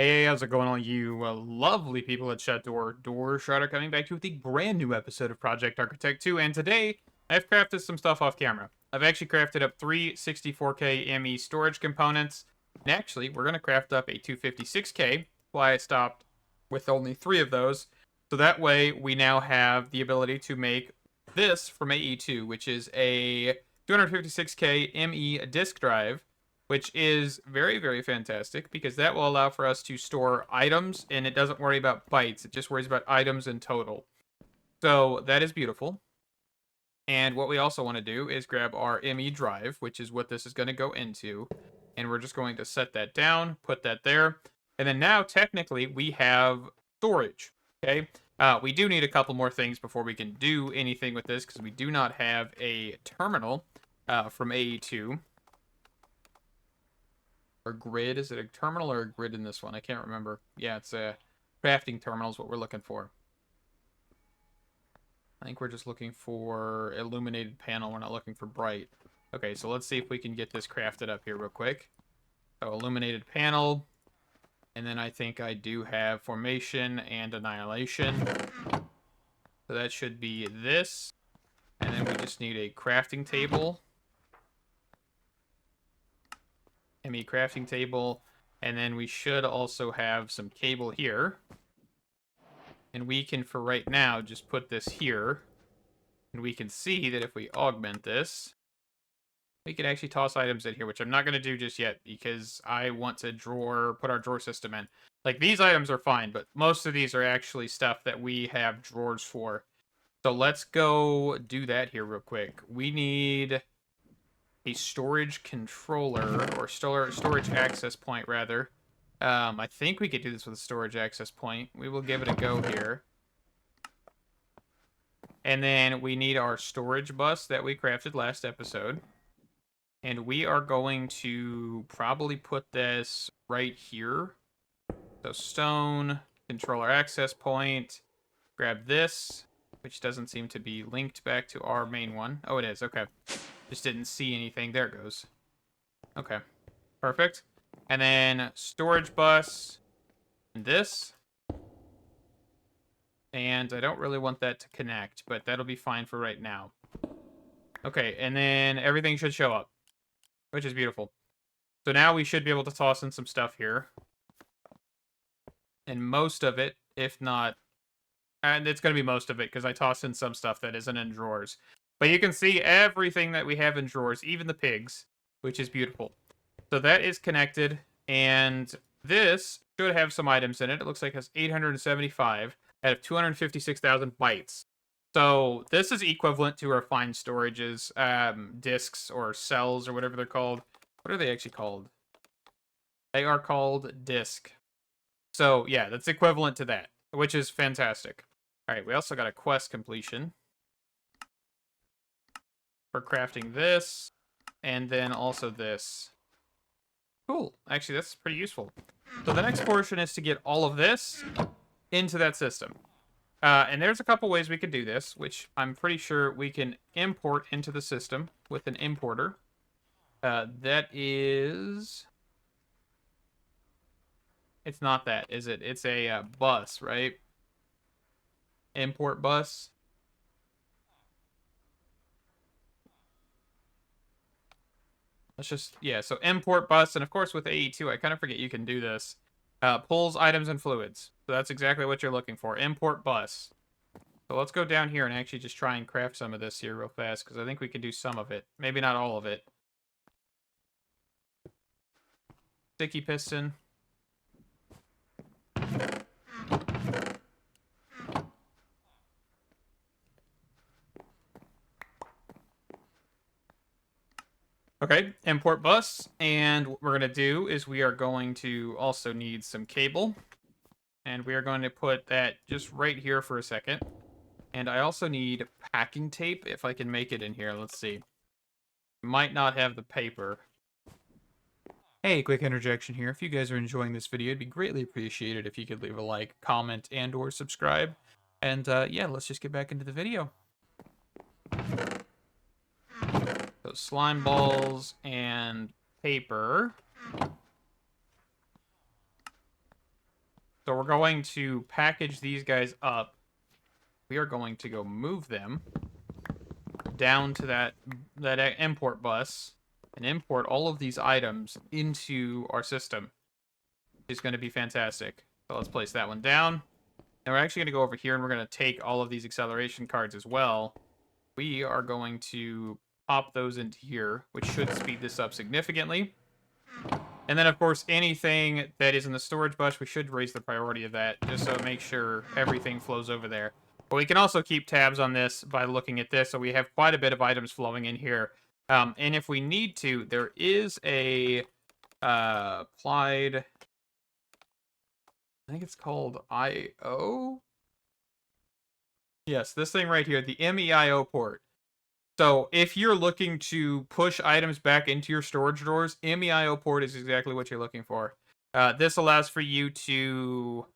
Hey, how's it going, all you lovely people at Shut Door Shutter coming back to you with a brand new episode of Project Architect 2, and today I've crafted some stuff off camera. I've actually crafted up three 64K ME storage components, and actually, we're going to craft up a 256K, why I stopped with only three of those, so that way we now have the ability to make this from AE2, which is a 256K ME disk drive, which is very, very fantastic because that will allow for us to store items and it doesn't worry about bytes. It just worries about items in total. So that is beautiful. And what we also want to do is grab our ME drive, which is what this is going to go into. And we're just going to set that down, put that there. And then now, technically, we have storage. Okay. We do need a couple more things before we can do anything with this because we do not have a terminal from AE2. Or grid. Is it a terminal or a grid in this one? I can't remember. Yeah, it's a crafting terminal is what we're looking for. I think we're just looking for illuminated panel. We're not looking for bright. Okay, so let's see if we can get this crafted up here real quick. So illuminated panel. And then I think I do have formation and annihilation. So that should be this. And then we just need a crafting table. ME crafting table, and then we should also have some cable here. And we can, for right now, just put this here. And we can see that if we augment this, we can actually toss items in here, which I'm not going to do just yet because I want to put our drawer system in. Like, these items are fine, but most of these are actually stuff that we have drawers for. So let's go do that here real quick. We need a storage controller, or storage access point, rather. I think we could do this with a storage access point. We will give it a go here. And then we need our storage bus that we crafted last episode. And we are going to probably put this right here. So stone, controller access point. Grab this, which doesn't seem to be linked back to our main one. Oh, it is. Okay. Just didn't see anything. There it goes. Okay. Perfect. And then storage bus. And this. And I don't really want that to connect, but that'll be fine for right now. Okay, and then everything should show up, which is beautiful. So now we should be able to toss in some stuff here. And most of it, if not... And it's going to be most of it, because I tossed in some stuff that isn't in drawers. But you can see everything that we have in drawers, even the pigs, which is beautiful. So that is connected, and this should have some items in it. It looks like it has 875 out of 256,000 bytes. So this is equivalent to our fine storages, disks or cells or whatever they're called. What are they actually called? They are called disk. So yeah, that's equivalent to that, which is fantastic. All right, we also got a quest completion for crafting this, and then also this. Cool. Actually, that's pretty useful. So the next portion is to get all of this into that system. And there's a couple ways we could do this, which I'm pretty sure we can import into the system with an importer. That is... It's not that, is it? It's a bus, right? Import bus. Let's just, yeah, so import bus, and of course with AE2, I kind of forget you can do this. Pulls items and fluids. So that's exactly what you're looking for. Import bus. So let's go down here and actually just try and craft some of this here real fast, because I think we can do some of it. Maybe not all of it. Sticky piston. Okay, import bus, and what we're going to do is we are going to also need some cable, and we are going to put that just right here for a second. And I also need packing tape, if I can make it in here. Let's see. Might not have the paper. Hey, quick interjection here. If you guys are enjoying this video, it'd be greatly appreciated if you could leave a like, comment, and or subscribe. And yeah, let's just get back into the video. So slime balls and paper. So we're going to package these guys up. We are going to go move them down to that import bus and import all of these items into our system. It's going to be fantastic. So let's place that one down. And we're actually going to go over here and we're going to take all of these acceleration cards as well. We are going to pop those into here, which should speed this up significantly. And then, of course, anything that is in the storage bus, we should raise the priority of that, just so make sure everything flows over there. But we can also keep tabs on this by looking at this, so we have quite a bit of items flowing in here. And if we need to, there is a applied, I think it's called I/O? Yes, this thing right here, the MEIO port. So if you're looking to push items back into your storage drawers, MEIO port is exactly what you're looking for. This allows for you to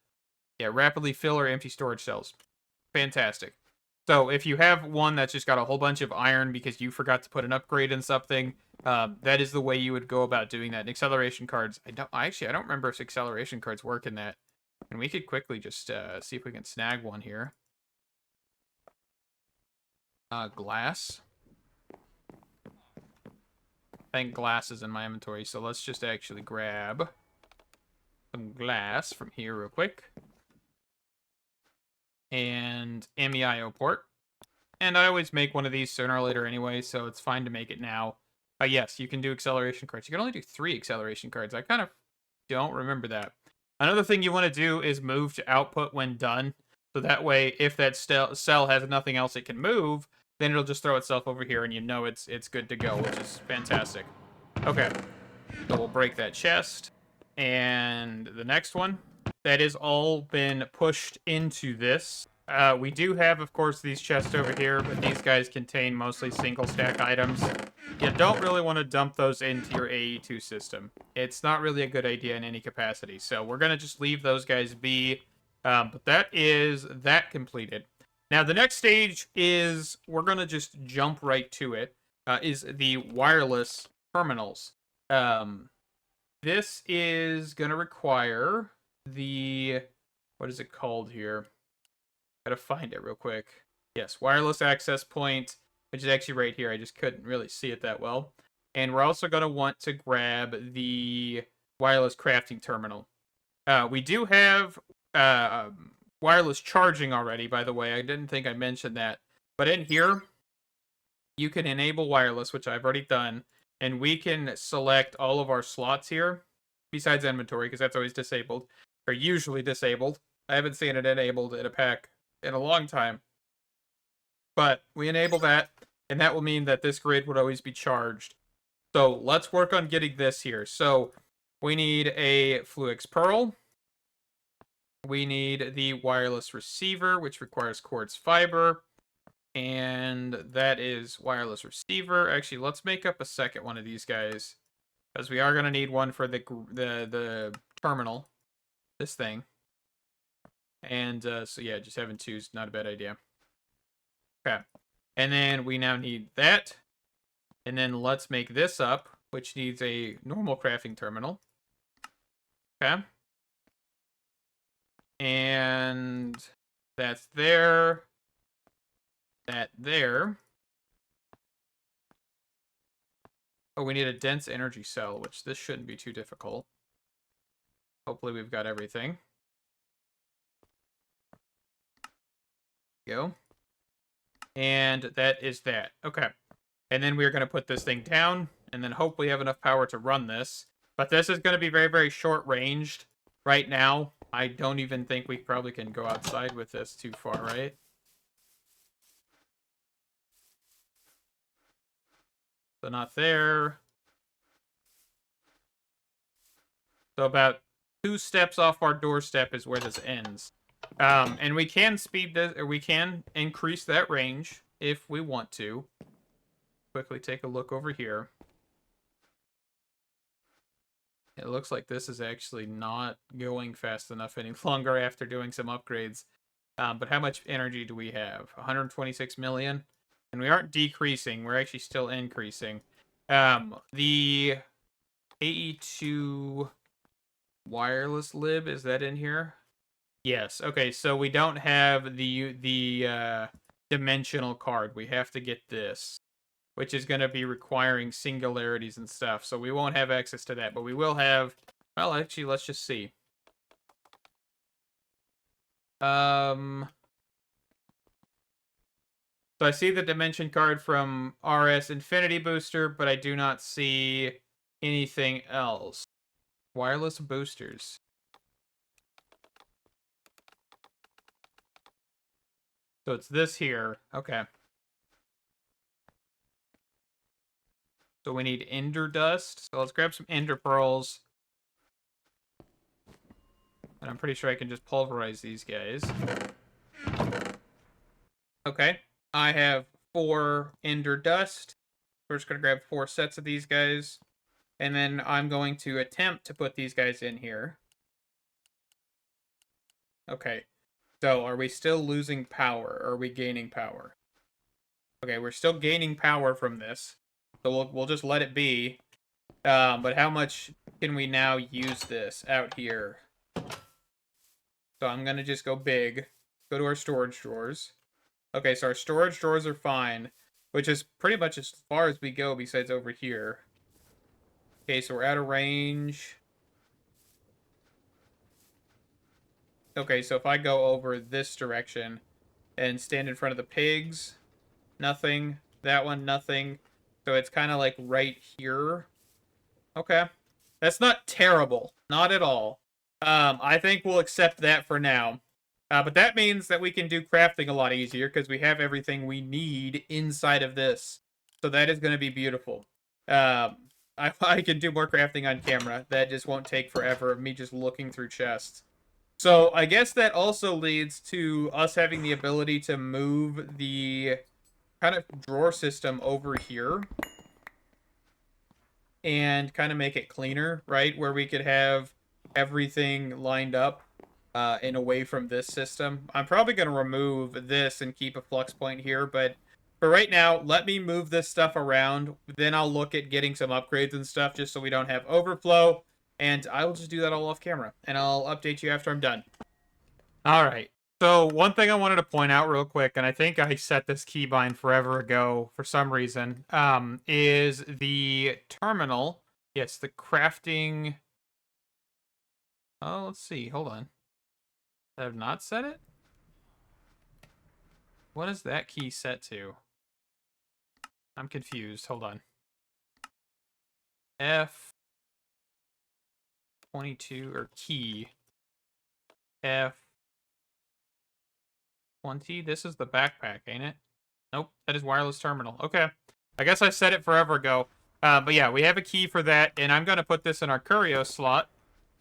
rapidly fill or empty storage cells. Fantastic. So if you have one that's just got a whole bunch of iron because you forgot to put an upgrade in something, that is the way you would go about doing that. And acceleration cards, I don't remember if acceleration cards work in that. And we could quickly just see if we can snag one here. Glass. I think glass is in my inventory, so let's just actually grab some glass from here real quick. And MEIO port. And I always make one of these sooner or later anyway, so it's fine to make it now. Yes, you can do acceleration cards. You can only do 3 acceleration cards. I kind of don't remember that. Another thing you want to do is move to output when done. So that way, if that cell has nothing else it can move, then it'll just throw itself over here and you know it's good to go, which is fantastic. Okay, so we'll break that chest. And the next one, that has all been pushed into this. We do have, of course, these chests over here, but these guys contain mostly single stack items. You don't really want to dump those into your AE2 system. It's not really a good idea in any capacity, so we're going to just leave those guys be. But that is that completed. Now, the next stage is, we're going to just jump right to it, is the wireless terminals. This is going to require the, what is it called here? Gotta find it real quick. Yes, wireless access point, which is actually right here. I just couldn't really see it that well. And we're also going to want to grab the wireless crafting terminal. We do have wireless charging already, by the way. I didn't think I mentioned that. But in here, you can enable wireless, which I've already done. And we can select all of our slots here, besides inventory, because that's always disabled, or usually disabled. I haven't seen it enabled in a pack in a long time. But we enable that, and that will mean that this grid would always be charged. So let's work on getting this here. So we need a Fluix Pearl. We need the wireless receiver, which requires quartz fiber. And that is wireless receiver. Actually, let's make up a second one of these guys, because we are going to need one for the terminal, this thing. And so yeah, just having 2 is not a bad idea. Okay. And then we now need that. And then let's make this up, which needs a normal crafting terminal. Okay. And that's there. That there. Oh, we need a dense energy cell, which this shouldn't be too difficult. Hopefully we've got everything. Go. And that is that. Okay. And then we're going to put this thing down, and then hopefully have enough power to run this. But this is going to be very, very short-ranged right now. I don't even think we probably can go outside with this too far, right? So not there. So about 2 steps off our doorstep is where this ends. And we can speed this, or we can increase that range if we want to. Quickly take a look over here. It looks like this is actually not going fast enough any longer after doing some upgrades. But how much energy do we have? 126 million. And we aren't decreasing. We're actually still increasing. The AE2 wireless lib, is that in here? Yes. Okay, so we don't have the dimensional card. We have to get this, which is going to be requiring singularities and stuff. So we won't have access to that, but we will have. Well, actually, let's just see. Um. So I see the dimension card from RS Infinity Booster, but I do not see anything else. Wireless boosters. So it's this here. Okay. So we need Ender Dust. So let's grab some Ender Pearls. And I'm pretty sure I can just pulverize these guys. Okay. I have 4 Ender Dust. We're just going to grab 4 sets of these guys. And then I'm going to attempt to put these guys in here. Okay. So are we still losing power? Or are we gaining power? Okay, we're still gaining power from this. So we'll just let it be. But how much can we now use this out here? So I'm going to just go big. Go to our storage drawers. Okay, so our storage drawers are fine. Which is pretty much as far as we go besides over here. Okay, so we're out of range. Okay, so if I go over this direction and stand in front of the pigs, nothing. That one, nothing. So it's kind of like right here. Okay. That's not terrible. Not at all. I think we'll accept that for now. But that means that we can do crafting a lot easier because we have everything we need inside of this. So that is going to be beautiful. I can do more crafting on camera. That just won't take forever of me just looking through chests. So I guess that also leads to us having the ability to move the kind of drawer system over here and kind of make it cleaner, right? Where we could have everything lined up and away from this system. I'm probably going to remove this and keep a flux point here, but for right now, let me move this stuff around. Then I'll look at getting some upgrades and stuff just so we don't have overflow. And I will just do that all off camera, and I'll update you after I'm done. All right. So one thing I wanted to point out real quick, and I think I set this keybind forever ago for some reason, is the terminal. Yes, the crafting. Oh, let's see. Hold on. I have not set it? What is that key set to? I'm confused. Hold on. F22 or key. F20. This is the backpack, ain't it? Nope, that is wireless terminal. Okay. I guess I set it forever ago. But yeah, we have a key for that, and I'm going to put this in our curio slot,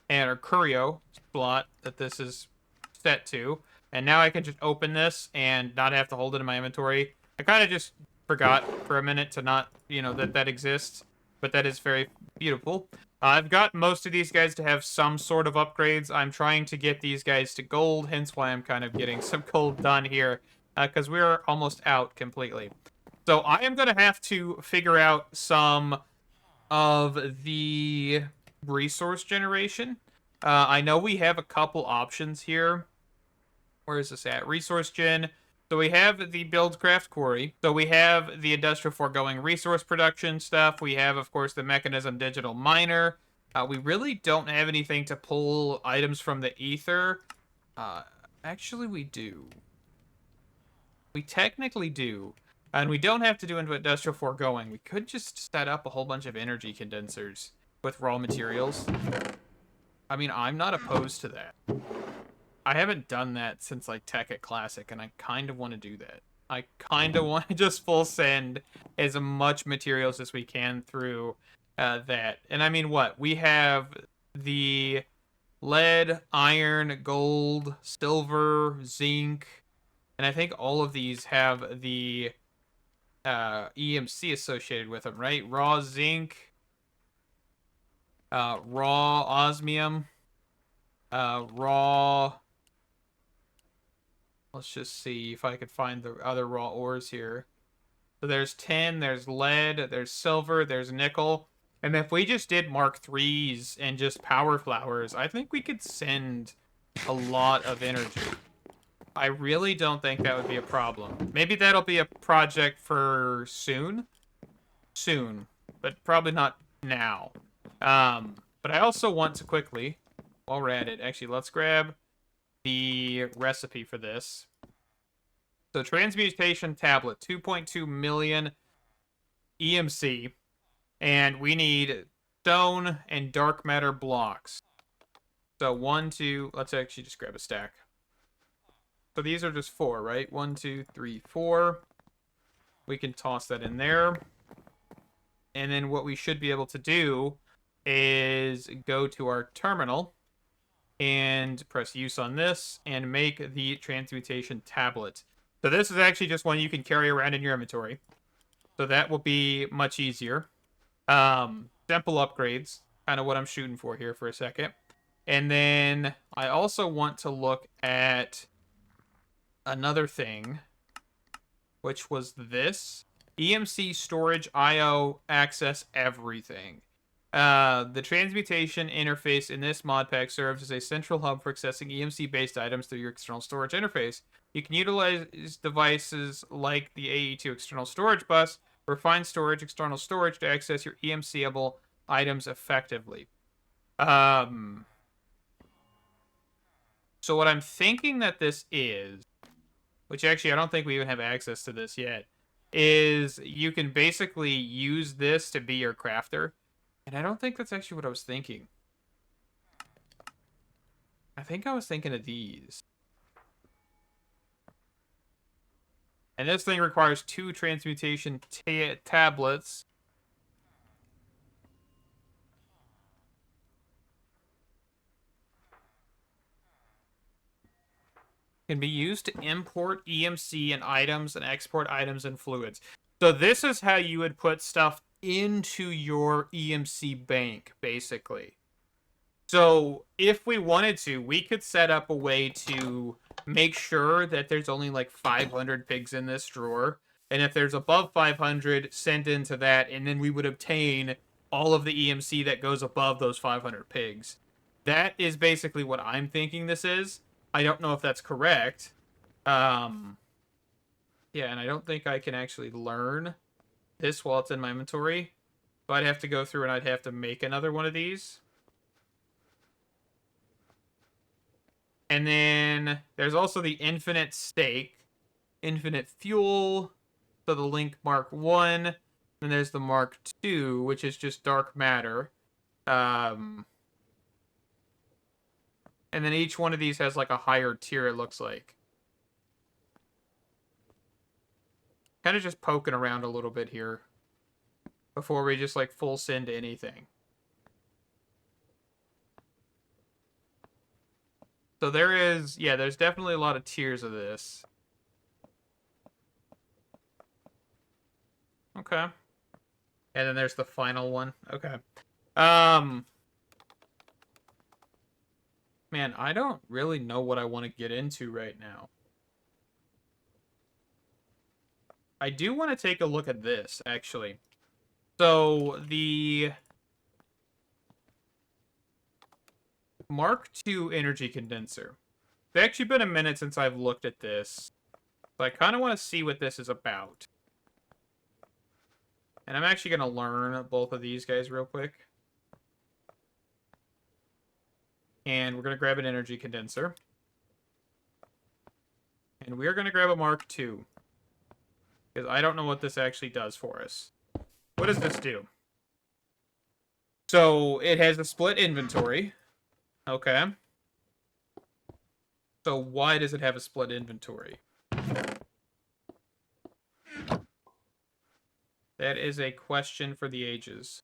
and our curio slot that this is set to. And now I can just open this and not have to hold it in my inventory. I kind of just forgot for a minute to not, that exists. But that is very beautiful. I've got most of these guys to have some sort of upgrades. I'm trying to get these guys to gold, hence why I'm kind of getting some gold done here. Because we're almost out completely. So I am going to have to figure out some of the resource generation. I know we have a couple options here. Where is this at? Resource gen. So we have the buildcraft quarry. So we have the industrial foregoing resource production stuff. We have, of course, the mechanism digital miner. We really don't have anything to pull items from the ether. Actually, we do. We technically do. And we don't have to do industrial foregoing. We could just set up a whole bunch of energy condensers with raw materials. I mean, I'm not opposed to that. I haven't done that since, like, Tech at Classic, and I kind of want to do that. I kind of want to just full send as much materials as we can through that. And I mean, what? We have the lead, iron, gold, silver, zinc, and I think all of these have the EMC associated with them, right? Raw zinc, raw osmium, raw... Let's just see if I could find the other raw ores here. So there's tin, there's lead, there's silver, there's nickel. And if we just did Mark IIIs and just power flowers, I think we could send a lot of energy. I really don't think that would be a problem. Maybe that'll be a project for soon. Soon. But probably not now. But I also want to quickly, while we're at it, actually, let's grab the recipe for this. So, transmutation tablet, 2.2 million EMC. And we need stone and dark matter blocks. So, 1, 2, let's actually just grab a stack. So these are just 4, right? 1, 2, 3, 4. We can toss that in there. And then what we should be able to do is go to our terminal and press use on this and make the transmutation tablet. So this is actually just one you can carry around in your inventory. So that will be much easier. Simple upgrades, kind of what I'm shooting for here for a second. And then I also want to look at another thing, which was this. EMC storage IO access everything. The transmutation interface in this mod pack serves as a central hub for accessing EMC-based items through your external storage interface. You can utilize devices like the AE2 external storage bus or find storage external storage to access your EMC-able items effectively. So what I'm thinking that this is, which actually I don't think we even have access to this yet, is you can basically use this to be your crafter. And I don't think that's actually what I was thinking. I think I was thinking of these. And this thing requires 2 transmutation tablets. Can be used to import EMC and items and export items and fluids. So this is how you would put stuff into your EMC bank, basically. So if we wanted to, we could set up a way to make sure that there's only like 500 pigs in this drawer. And if there's above 500, send into that. And then we would obtain all of the EMC that goes above those 500 pigs. That is basically what I'm thinking this is. I don't know if that's correct. Yeah, and I don't think I can actually learn this while it's in my inventory. So I'd have to go through and I'd have to make another one of these. And then there's also the infinite stake, infinite fuel. So the link Mark 1. Then there's the Mark 2, which is just dark matter. And then each one of these has like a higher tier, it looks like. Kind of just poking around a little bit here before we just like full send anything. So there is, yeah, there's definitely a lot of tiers of this. Okay. And then there's the final one. Okay. Man, I don't really know what I want to get into right now. I do want to take a look at this, actually. So, the Mark II energy condenser. It's actually been a minute since I've looked at this. So I kind of want to see what this is about. And I'm actually going to learn both of these guys real quick. And we're going to grab an energy condenser. And we're going to grab a Mark II. Because I don't know what this actually does for us. What does this do? So, it has a split inventory. Okay. So, why does it have a split inventory? That is a question for the ages.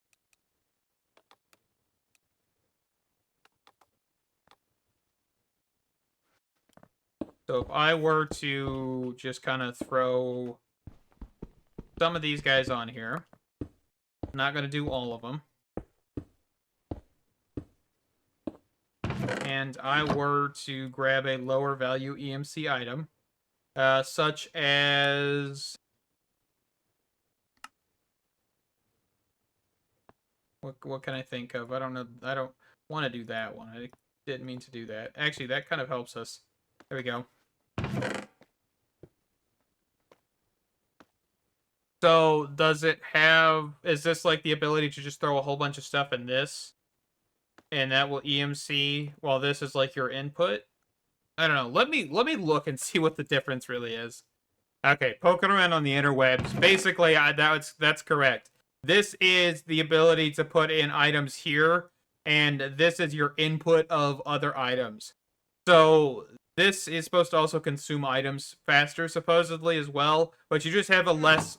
So if I were to just kind of throw some of these guys on here, I'm not going to do all of them. And I were to grab a lower value EMC item, such as... What can I think of? I don't know. I don't want to do that one. I Didn't mean to do that. Actually, that kind of helps us. There we go. So, does it have... Is this like the ability to just throw a whole bunch of stuff in this? And that will EMC while this is like your input? I don't know. Let me look and see what the difference really is. Okay, poking around on the interwebs. Basically, that's correct. This is the ability to put in items here, and this is your input of other items. So this is supposed to also consume items faster, supposedly as well, but you just have less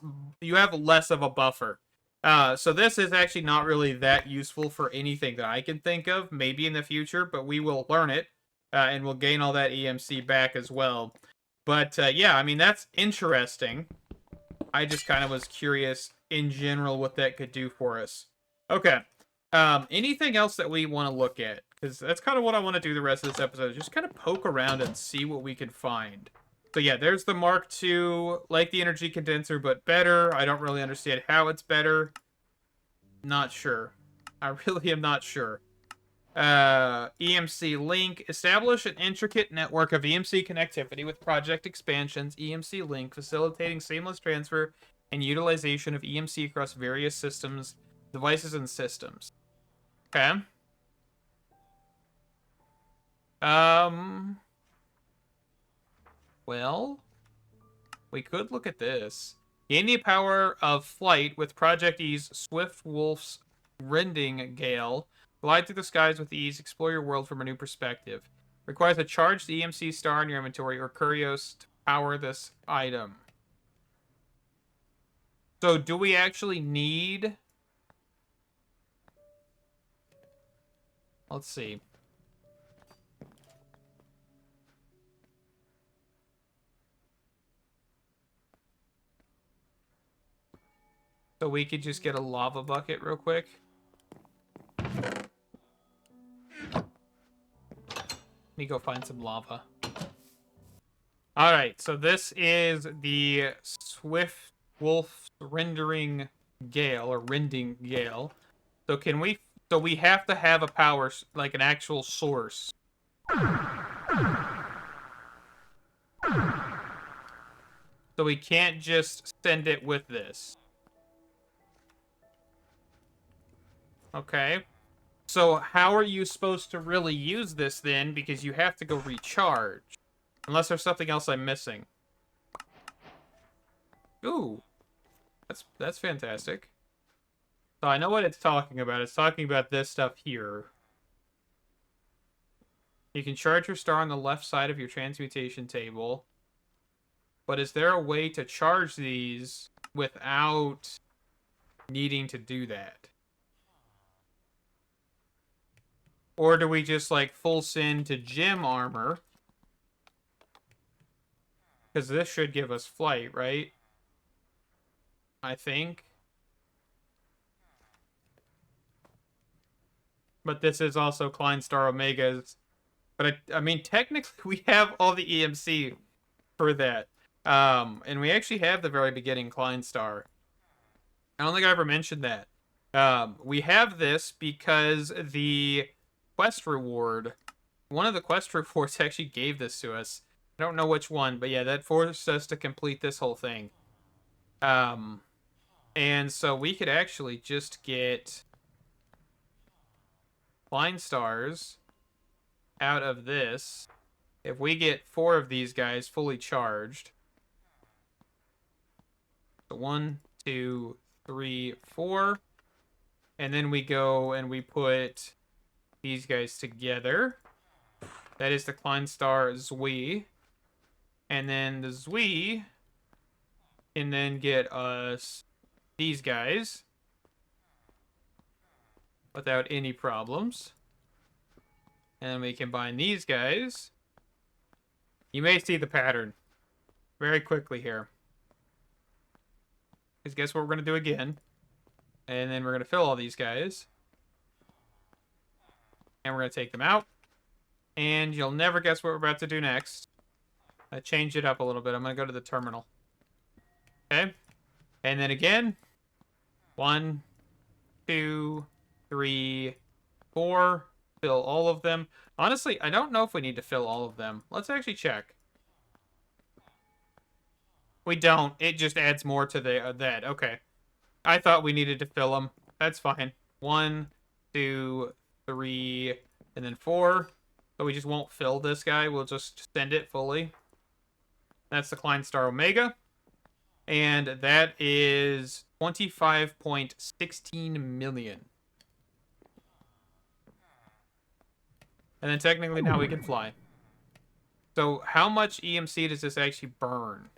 of a buffer. So this is actually not really that useful for anything that I can think of. Maybe in the future, but we will learn it, and we'll gain all that EMC back as well. But yeah, I mean that's interesting. I just kind of was curious in general what that could do for us. Okay. Anything else that we want to look at? Because that's kind of what I want to do the rest of this episode. Just kind of poke around and see what we can find. So yeah, there's the Mark II, like the energy condenser, but better. I don't really understand how it's better. Not sure. I really am not sure. EMC link. Establish an intricate network of EMC connectivity with project expansions. EMC link, facilitating seamless transfer and utilization of EMC across various systems, devices, and systems. Okay. Well, we could look at this. Gain the power of flight with ProjectE's Swift Wolf's Rending Gale. Glide through the skies with ease. Explore your world from a new perspective. Requires a charged EMC star in your inventory or Curios to power this item. So, do we actually need... Let's see. So we could just get a lava bucket real quick. Let me go find some lava. Alright, so this is the Swift Wolf Rendering Gale, or Rending Gale. So can we... So we have to have a power, like an actual source. So we can't just send it with this. Okay. So how are you supposed to really use this then? Because you have to go recharge. Unless there's something else I'm missing. Ooh. That's fantastic. So I know what it's talking about. It's talking about this stuff here. You can charge your star on the left side of your transmutation table. But is there a way to charge these without needing to do that? Or do we just, like, full send to gem armor? Because this should give us flight, right? I think. But this is also Klein Star Omegas. But, I mean, technically, we have all the EMC for that. And we actually have the very beginning Klein Star. I don't think I ever mentioned that. We have this because the quest reward, one of the quest rewards actually gave this to us. I don't know which one, but yeah, that forced us to complete this whole thing. And so we could actually just get Klein Stars out of this. If we get 4 of these guys fully charged. So 1, 2, 3, 4. And then we go and we put these guys together. That is the Klein Star Zui. And then the Zui can then get us these guys without any problems. And we combine these guys. You may see the pattern very quickly here. Because guess what we're going to do again? And then we're going to fill all these guys. And we're going to take them out. And you'll never guess what we're about to do next. I changed it up a little bit. I'm going to go to the terminal. Okay. And then again. 1, 2, 3, 4. fill all of them. Honestly, I don't know if we need to fill all of them. Let's actually check. We don't. It just adds more to the that. Okay. I thought we needed to fill them. That's fine. 1, 2, 3, and then 4. So we just won't fill this guy. We'll just send it fully. That's the Klein Star Omega. And that is 25.16 million. And then technically now we can fly. So how much EMC does this actually burn?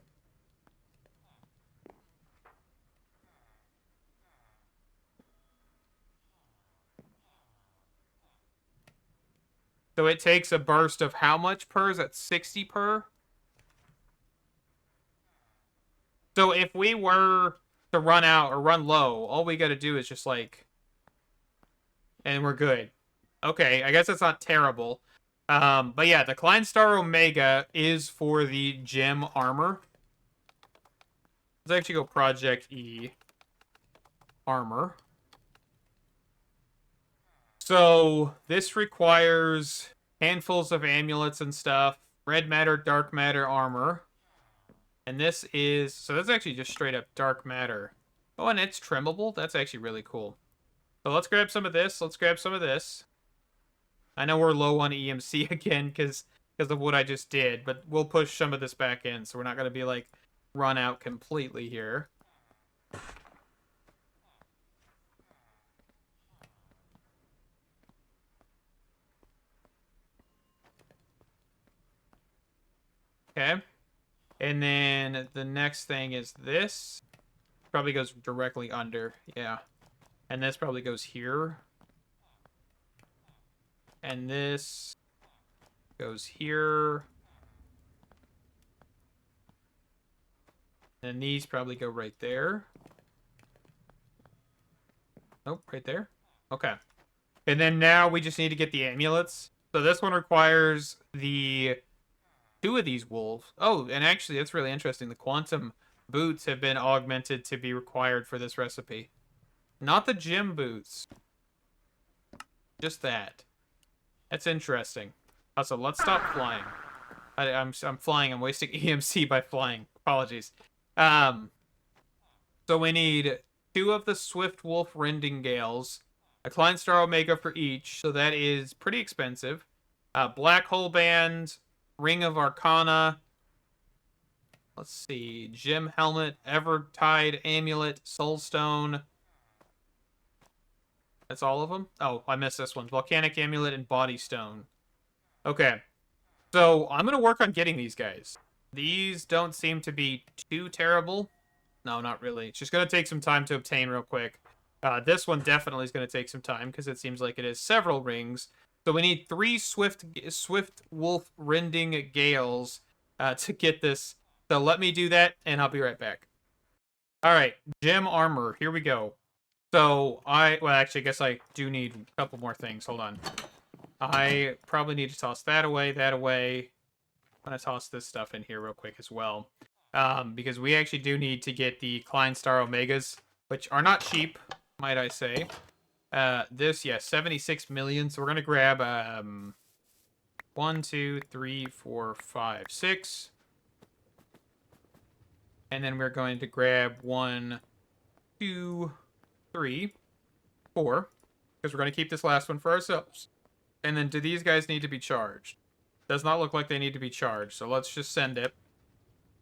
So it takes a burst of how much per? Is that 60 per? So if we were to run out or run low, all we got to do is just like... And we're good. Okay, I guess that's not terrible. But yeah, the Klein Star Omega is for the gem armor. Let's actually go ProjectE armor. So this requires handfuls of amulets and stuff. Red matter, dark matter armor. And this is... So that's actually just straight up dark matter. Oh, and it's trimmable? That's actually really cool. So let's grab some of this. Let's grab some of this. I know we're low on EMC again because of what I just did, but we'll push some of this back in, so we're not going to be, like, run out completely here. Okay. And then the next thing is this. Probably goes directly under. Yeah. And this probably goes here. And this goes here. And these probably go right there. Nope, right there. Okay. And then now we just need to get the amulets. So this one requires the 2 of these wolves. Oh, and actually, that's really interesting. The quantum boots have been augmented to be required for this recipe. Not the gym boots. Just that. That's interesting. Also, let's stop flying. I'm flying. I'm wasting EMC by flying. Apologies. So we need 2 of the Swift Wolf Rendingales, a Klein Star Omega for each, so that is pretty expensive. Black Hole Band, Ring of Arcana. Let's see. Gem Helmet, Evertide Amulet, Soulstone. That's all of them? Oh, I missed this one. Volcanic Amulet and Body Stone. Okay. So I'm going to work on getting these guys. These don't seem to be too terrible. No, not really. It's just going to take some time to obtain real quick. This one definitely is going to take some time because it seems like it is several rings. So we need 3 Swift Wolf Rending Gales to get this. So let me do that, and I'll be right back. All right, gem armor. Here we go. So well, actually, I guess I do need a couple more things. Hold on. I probably need to toss that away, that away. I'm going to toss this stuff in here real quick as well. Because we actually do need to get the Klein Star Omegas, which are not cheap, might I say. This, yeah, 76 million. So we're going to grab 1, 2, 3, 4, 5, 6. And then we're going to grab 1, 2, 3, 4. Because we're going to keep this last one for ourselves. And then do these guys need to be charged? Does not look like they need to be charged. So let's just send it.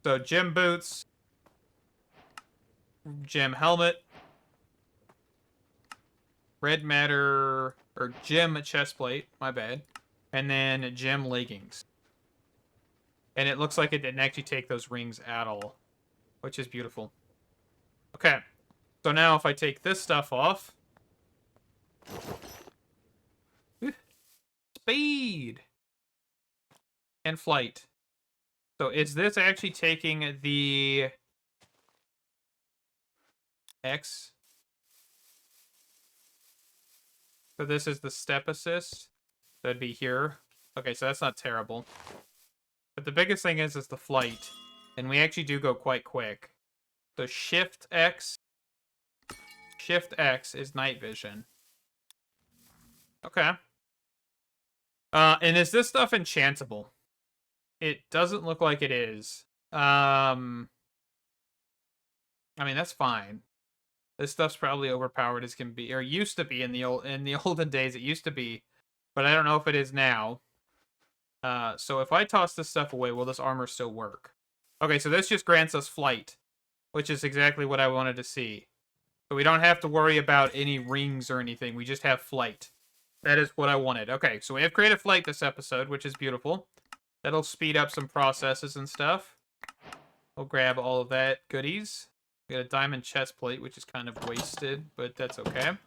So gem boots. Gem helmet. Red matter, or gem chestplate, my bad. And then gem leggings. And it looks like it didn't actually take those rings at all, which is beautiful. Okay, so now if I take this stuff off. Speed! And flight. So is this actually taking the X? So this is the step assist. That'd be here. Okay, so that's not terrible. But the biggest thing is the flight. And we actually do go quite quick. So Shift X is night vision. Okay. And is this stuff enchantable? It doesn't look like it is. I mean, that's fine. This stuff's probably overpowered as can be, or used to be in the olden days. It used to be, but I don't know if it is now. So if I toss this stuff away, will this armor still work? Okay, so this just grants us flight, which is exactly what I wanted to see. So we don't have to worry about any rings or anything. We just have flight. That is what I wanted. Okay, so we have creative flight this episode, which is beautiful. That'll speed up some processes and stuff. We'll grab all of that goodies. We got a diamond chest plate, which is kind of wasted, but that's okay.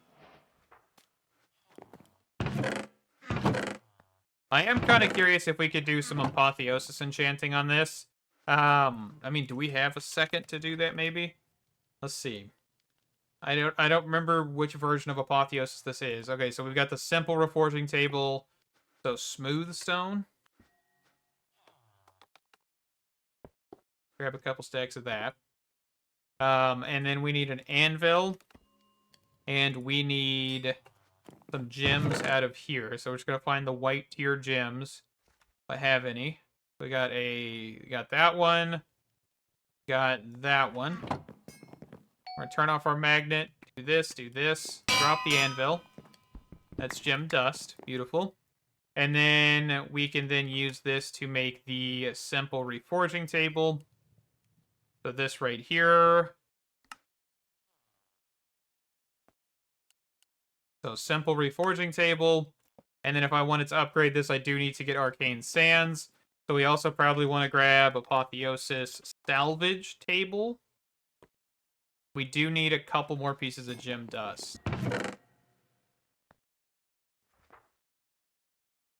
I am kind of curious if we could do some apotheosis enchanting on this. I mean, do we have a second to do that, maybe? Let's see. I don't remember which version of apotheosis this is. Okay, so we've got the simple reforging table. So smooth stone. Grab a couple stacks of that. And then we need an anvil. And we need some gems out of here. So we're just going to find the white tier gems. If I have any. We got that one. Got that one. We're going to turn off our magnet. Do this. Drop the anvil. That's gem dust. Beautiful. And then we can then use this to make the simple reforging table. So this right here. So simple reforging table. And then if I wanted to upgrade this, I do need to get arcane sands. So we also probably want to grab apotheosis salvage table. We do need a couple more pieces of gem dust.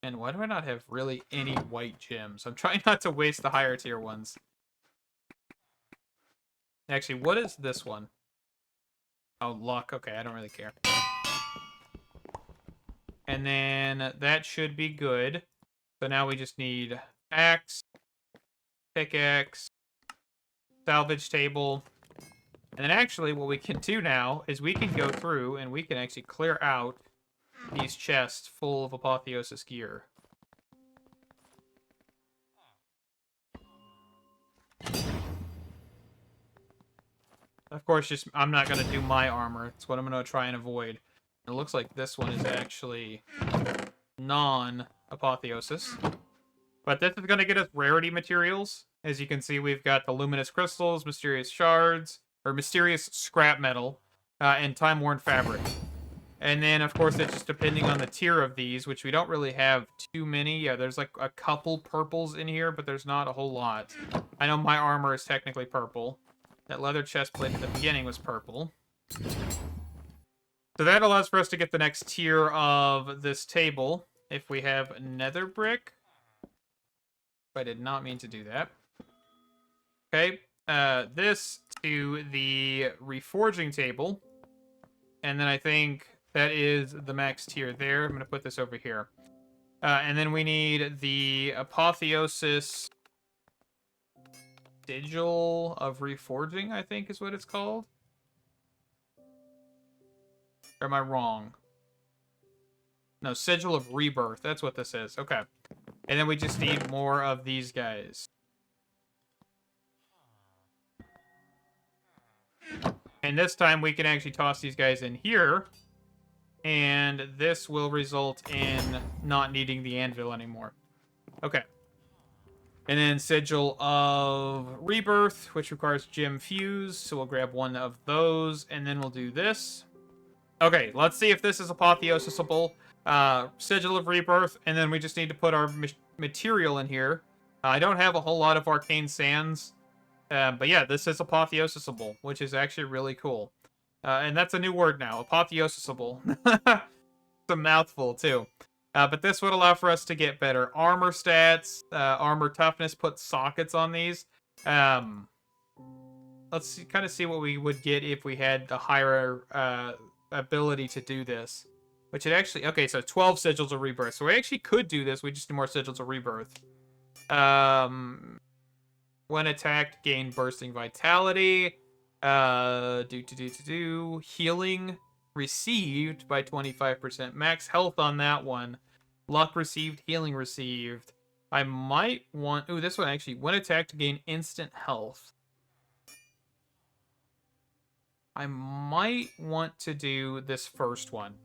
And why do I not have really any white gems? I'm trying not to waste the higher tier ones. Actually, what is this one? Oh, luck. Okay, I don't really care. And then that should be good. So now we just need axe, pickaxe, salvage table. And then actually what we can do now is we can go through and we can actually clear out these chests full of apotheosis gear. Of course, just I'm not going to do my armor. It's what I'm going to try and avoid. It looks like this one is actually non-apotheosis. But this is going to get us rarity materials. As you can see, we've got the luminous crystals, mysterious shards, or mysterious scrap metal, and time-worn fabric. And then, of course, it's just depending on the tier of these, which we don't really have too many. Yeah, there's like a couple purples in here, but there's not a whole lot. I know my armor is technically purple. That leather chest plate at the beginning was purple. So that allows for us to get the next tier of this table. If we have nether brick. I did not mean to do that. Okay. This to the reforging table. And then I think that is the max tier there. I'm going to put this over here. And then we need the apotheosis sigil of reforging, I think is what it's called. Or am I wrong? No, sigil of rebirth. That's what this is. Okay. And then we just need more of these guys. And this time we can actually toss these guys in here. And this will result in not needing the anvil anymore. Okay. And then Sigil of Rebirth, which requires Gem Fuse. So we'll grab one of those, and then we'll do this. Okay, let's see if this is apotheosisable. Sigil of Rebirth, and then we just need to put our material in here. I don't have a whole lot of arcane sands. But yeah, this is apotheosisable, which is actually really cool. And that's a new word now, apotheosisable. It's a mouthful, too. But this would allow for us to get better armor stats, armor toughness, put sockets on these. Let's kind of see what we would get if we had the higher ability to do this. Which it actually... Okay, so 12 Sigils of Rebirth. So we actually could do this, we just need more Sigils of Rebirth. When attacked, gain bursting vitality. Healing received by 25%. Max health on that one. Luck received, healing received. I might want... Ooh, this one actually. When attacked to gain instant health. I might want to do this first one.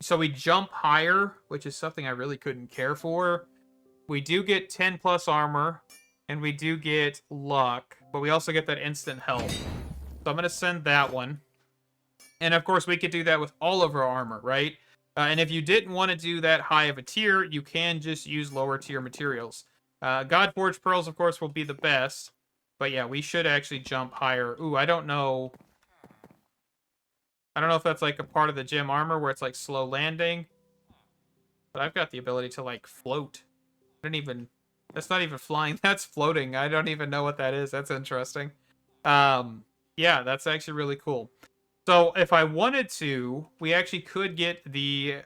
So we jump higher, which is something I really couldn't care for. We do get 10 plus armor, and we do get luck, but we also get that instant health. So I'm going to send that one. And of course, we could do that with all of our armor, right? And if you didn't want to do that high of a tier, you can just use lower tier materials. Godforged Pearls, of course, will be the best. But yeah, we should actually jump higher. Ooh, I don't know. I don't know if that's like a part of the gem armor where it's like slow landing. But I've got the ability to like float. I don't even... That's not even flying. That's floating. I don't even know what that is. That's interesting. Yeah, that's actually really cool. So if I wanted to, we actually could get the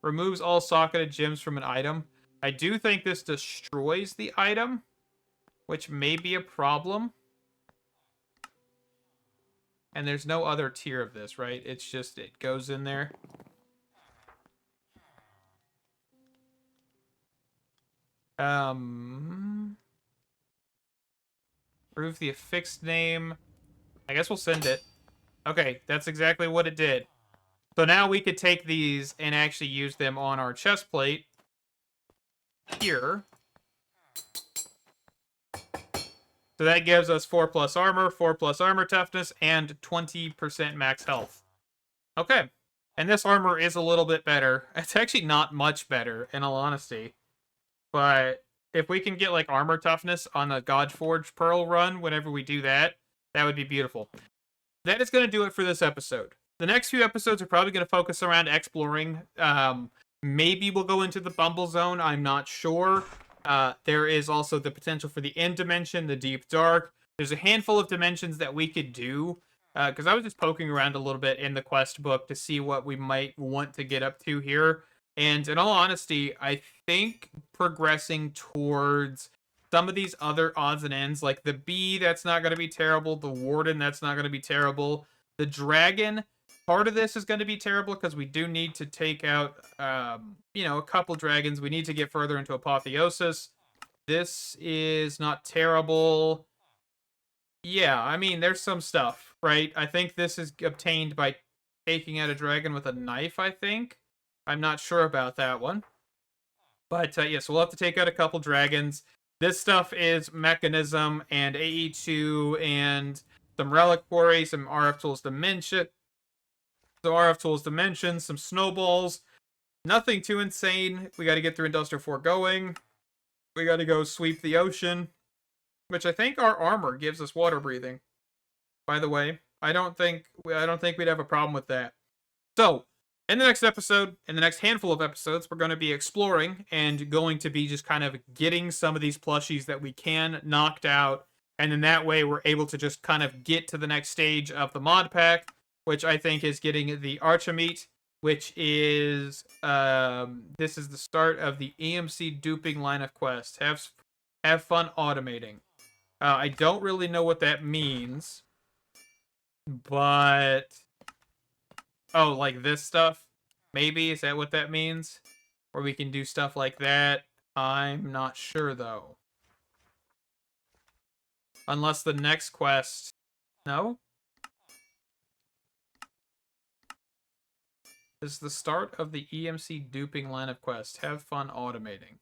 removes all socketed gems from an item. I do think this destroys the item, which may be a problem. And there's no other tier of this, right? It's just, it goes in there. Prove the affixed name. I guess we'll send it. Okay, that's exactly what it did. So now we could take these and actually use them on our chest plate. Here. So that gives us 4 plus armor, 4 plus armor toughness, and 20% max health. Okay. And this armor is a little bit better. It's actually not much better, in all honesty. But if we can get, like, armor toughness on a Godforged Pearl run whenever we do that, that would be beautiful. That is going to do it for this episode. The next few episodes are probably going to focus around exploring. Maybe we'll go into the Bumble Zone. I'm not sure. There is also the potential for the End Dimension, the Deep Dark. There's a handful of dimensions that we could do. Because I was just poking around a little bit in the quest book to see what we might want to get up to here. And in all honesty, I think progressing towards some of these other odds and ends, like the bee, that's not going to be terrible. The warden, that's not going to be terrible. The dragon, part of this is going to be terrible because we do need to take out, a couple dragons. We need to get further into Apotheosis. This is not terrible. Yeah, I mean, there's some stuff, right? I think this is obtained by taking out a dragon with a knife, I think. I'm not sure about that one. But, yes, we'll have to take out a couple dragons. This stuff is Mechanism and AE2 and some Relic Quarry, some RF Tools Dimension. So RF Tools Dimension, some Snowballs. Nothing too insane. We got to get through Industrial Foregoing. We got to go sweep the ocean. Which I think our armor gives us water breathing. By the way, I don't think we'd have a problem with that. So, in the next episode, in the next handful of episodes, we're going to be exploring and going to be just kind of getting some of these plushies that we can knocked out. And in that way, we're able to just kind of get to the next stage of the mod pack, which I think is getting the Archimeat, which is, this is the start of the EMC duping line of quests. Have fun automating. I don't really know what that means, but... Oh, like this stuff? Maybe? Is that what that means? Or we can do stuff like that? I'm not sure, though. Unless the next quest... No? This is the start of the EMC duping line of quests. Have fun automating.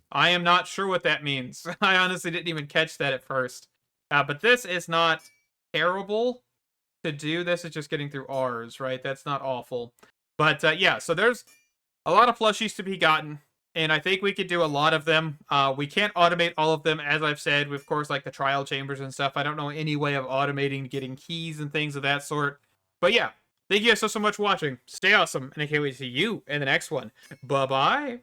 I am not sure what that means. I honestly didn't even catch that at first. But this is not terrible to do. This is just getting through R's, right? That's not awful. But yeah, so there's a lot of plushies to be gotten. And I think we could do a lot of them. We can't automate all of them, as I've said. Of course, like the trial chambers and stuff. I don't know any way of automating getting keys and things of that sort. But yeah, thank you guys so much for watching. Stay awesome. And I can't wait to see you in the next one. Bye-bye.